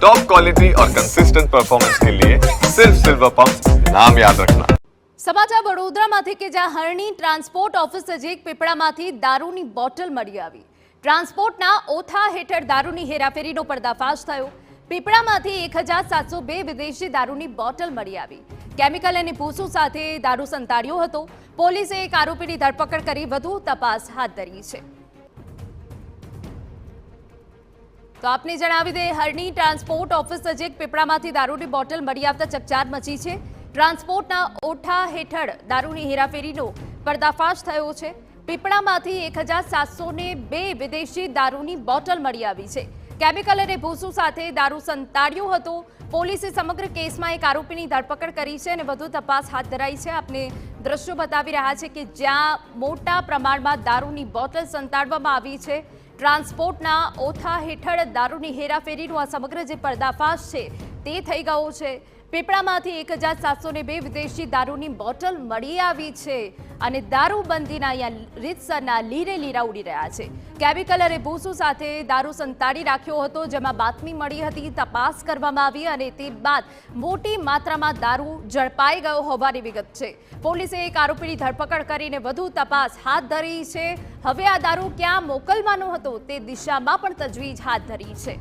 Top quality और consistent performance के लिए सिर्फ सिल्वर पंप नाम याद रखना। સમાચાર વડોદરામાંથી કે જ્યાં હરણી ટ્રાન્સપોર્ટ ઓફિસ નજીક પીપળામાંથી દારૂની બોટલ મળી આવી। ટ્રાન્સપોર્ટના ઓથા હેઠળ દારૂની હેરાફેરીનો પર્દાફાશ થયો। પીપળામાંથી 1702 વિદેશી દારૂની બોટલ મળી આવી। કેમિકલ અને ભૂસું સાથે દારૂ સંતાડ્યો હતો। પોલીસે એક આરોપીની ધરપકડ કરી વધુ તપાસ હાથ ધરી છે। તો આપને જણાવી દે, હરણી ટ્રાન્સપોર્ટ ઓફિસ નજીક પીપળામાંથી દારૂની બોટલ મળી આવતા ચકચાર મચી છે। ટ્રાન્સપોર્ટના ઓઠા હેઠળ દારૂની હેરાફેરીનો પર્દાફાશ થયો છે। પીપળામાંથી 1702 વિદેશી દારૂની બોટલ મળી આવી છે। કેમિકલ અને ભૂસું સાથે દારૂ સંતાડ્યો હતો। પોલીસે સમગ્ર કેસમાં એક આરોપીની ધરપકડ કરી છે અને વધુ તપાસ હાથ ધરાઈ છે। આપને દ્રશ્યો બતાવી રહ્યા છે કે જ્યાં મોટા પ્રમાણમાં દારૂની બોટલ સંતાડવામાં આવી છે। ટ્રાન્સપોર્ટના ઓથા હેઠળ દારૂની હેરાફેરીનો આ સમગ્ર જે પર્દાફાશ છે તે થઈ ગયો છે। પીપળામાંથી 1702 વિદેશી દારૂની બોટલ મળી આવી છે અને દારૂબંધીના અહીંયા રીતસરના લીરે લીરા ઉડી રહ્યા છે। કેમિકલ અને ભૂસું સાથે દારૂ સંતાડી રાખ્યો હતો, જેમાં બાતમી મળી હતી। તપાસ કરવામાં આવી અને તે બાદ મોટી માત્રામાં દારૂ ઝડપાઈ ગયો હોવાની વિગત છે। પોલીસે એક આરોપીની ધરપકડ કરીને વધુ તપાસ હાથ ધરી છે। હવે આ દારૂ ક્યાં મોકલવાનો હતો તે દિશામાં પણ તજવીજ હાથ ધરી છે।